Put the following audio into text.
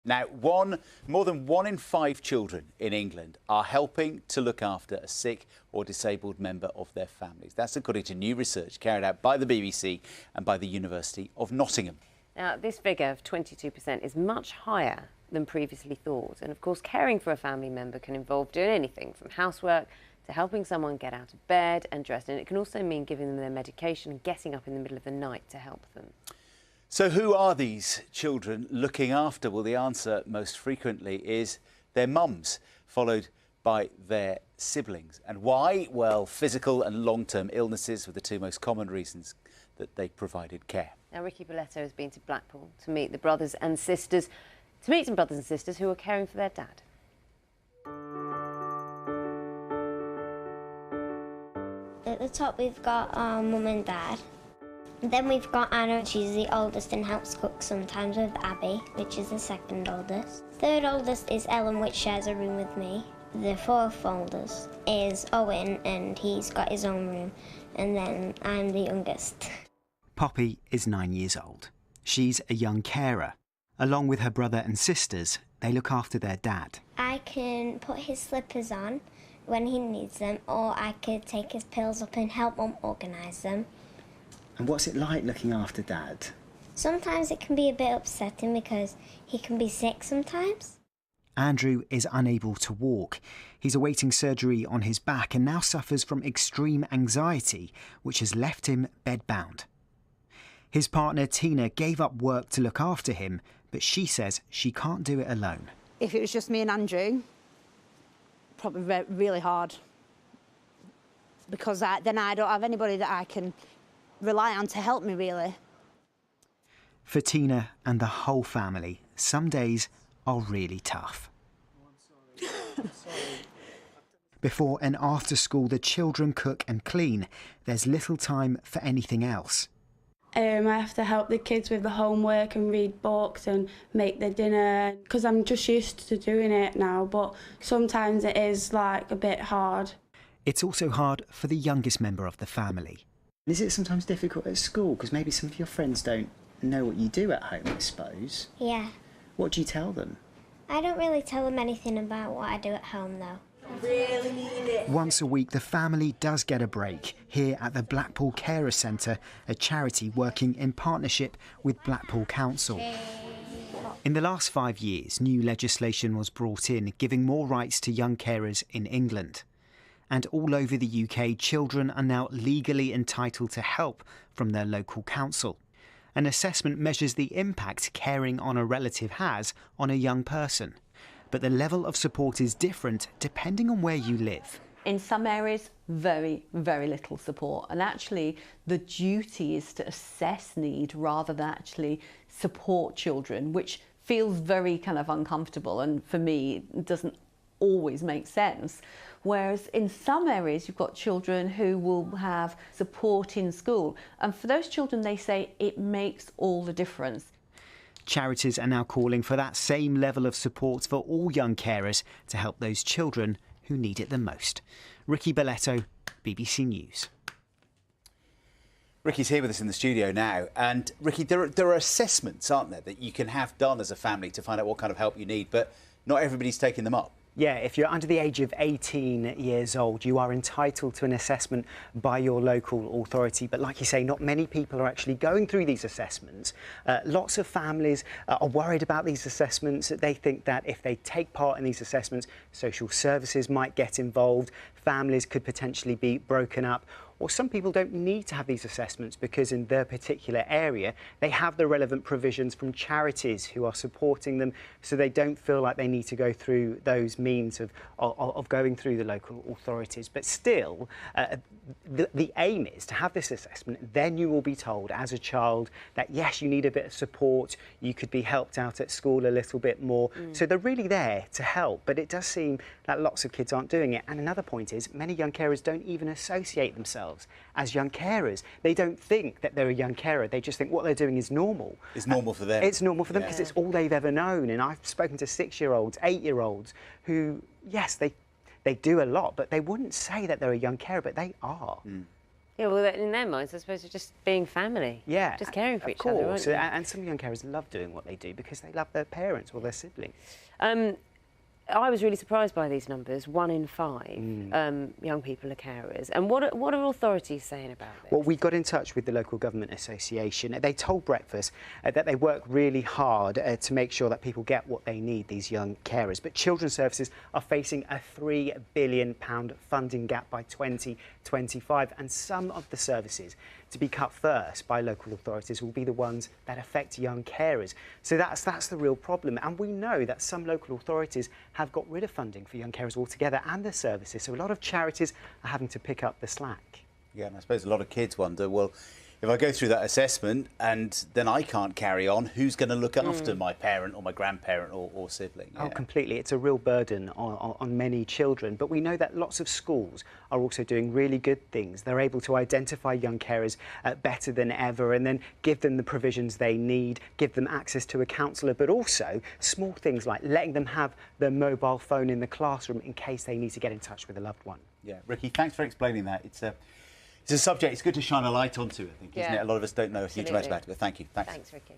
Now, more than 1 in 5 children in England are helping to look after a sick or disabled member of their families. That's according to new research carried out by the BBC and by the University of Nottingham. Now, this figure of 22% is much higher than previously thought. And of course, caring for a family member can involve doing anything from housework to helping someone get out of bed and dressed. And it can also mean giving them their medication and getting up in the middle of the night to help them. So who are these children looking after? Well, the answer most frequently is their mums, followed by their siblings. And why? Well, physical and long-term illnesses were the 2 most common reasons that they provided care. Now, Ricky Boletto has been to Blackpool to meet some brothers and sisters who are caring for their dad. At the top we've got our mum and dad. Then we've got Anna, she's the oldest and helps cook sometimes with Abby, which is the second oldest. Third oldest is Ellen, which shares a room with me. The fourth oldest is Owen, and he's got his own room. And then I'm the youngest. Poppy is 9 years old. She's a young carer. Along with her brother and sisters, they look after their dad. I can put his slippers on when he needs them, or I could take his pills up and help Mum organise them. And what's it like looking after Dad? Sometimes it can be a bit upsetting because he can be sick sometimes. Andrew is unable to walk. He's awaiting surgery on his back and now suffers from extreme anxiety, which has left him bedbound. His partner Tina gave up work to look after him, but she says she can't do it alone. If it was just me and Andrew, probably really hard. Because then I don't have anybody that I can rely on to help me, really. For Tina and the whole family, some days are really tough. I'm sorry. Before and after school, the children cook and clean. There's little time for anything else. I have to help the kids with the homework and read books and make their dinner, because I'm just used to doing it now, but sometimes it is like a bit hard. It's also hard for the youngest member of the family. Is it sometimes difficult at school? Because maybe some of your friends don't know what you do at home, I suppose. Yeah. What do you tell them? I don't really tell them anything about what I do at home, though. Really need it. Once a week, the family does get a break here at the Blackpool Carers Centre, a charity working in partnership with Blackpool Council. In the last 5 years, new legislation was brought in, giving more rights to young carers in England. And all over the UK, children are now legally entitled to help from their local council. An assessment measures the impact caring on a relative has on a young person. But the level of support is different depending on where you live. In some areas, very, very little support. And actually, the duty is to assess need rather than actually support children, which feels very kind of uncomfortable. And for me, it doesn't always make sense. Whereas in some areas, you've got children who will have support in school. And for those children, they say it makes all the difference. Charities are now calling for that same level of support for all young carers to help those children who need it the most. Ricky Boletto, BBC News. Ricky's here with us in the studio now. And Ricky, there are assessments, aren't there, that you can have done as a family to find out what kind of help you need, but not everybody's taking them up. Yeah, if you're under the age of 18 years old, you are entitled to an assessment by your local authority. But like you say, not many people are actually going through these assessments. Lots of families are worried about these assessments. They think that if they take part in these assessments, social services might get involved, families could potentially be broken up. Or some people don't need to have these assessments because in their particular area, they have the relevant provisions from charities who are supporting them, so they don't feel like they need to go through those means of going through the local authorities. But still, the aim is to have this assessment. Then you will be told as a child that, yes, you need a bit of support. You could be helped out at school a little bit more. So they're really there to help. But it does seem that lots of kids aren't doing it. And another point is many young carers don't even associate themselves as young carers. They don't think that they're a young carer. They just think what they're doing is normal. It's normal for them. It's normal for them because it's all they've ever known. And I've spoken to 6-year-olds, 8-year-olds who, yes, they do a lot, but they wouldn't say that they're a young carer, but they are. Yeah, well, in their minds, I suppose, it's just being family. Yeah, just caring for of each other, course. aren't you? And some young carers love doing what they do because they love their parents or their siblings. I was really surprised by these numbers. 1 in 5 young people are carers. And what are authorities saying about this? Well, we got in touch with the local government association. They told Breakfast that they work really hard to make sure that people get what they need, these young carers. But Children's Services are facing a £3 billion funding gap by 2025, and some of the services to be cut first by local authorities will be the ones that affect young carers. So that's the real problem. And we know that some local authorities have got rid of funding for young carers altogether and their services. So a lot of charities are having to pick up the slack. Yeah, and I suppose a lot of kids wonder, well, if I go through that assessment and then I can't carry on, who's going to look after my parent or my grandparent or sibling? Oh, Yeah. completely. It's a real burden on many children. But we know that lots of schools are also doing really good things. They're able to identify young carers better than ever and then give them the provisions they need, give them access to a counsellor, but also small things like letting them have their mobile phone in the classroom in case they need to get in touch with a loved one. Yeah, Ricky, thanks for explaining that. It's a subject it's good to shine a light onto, I think, isn't Yeah. it? A lot of us don't know a huge amount Absolutely. about it, but thank you. Thanks. Thanks, Ricky.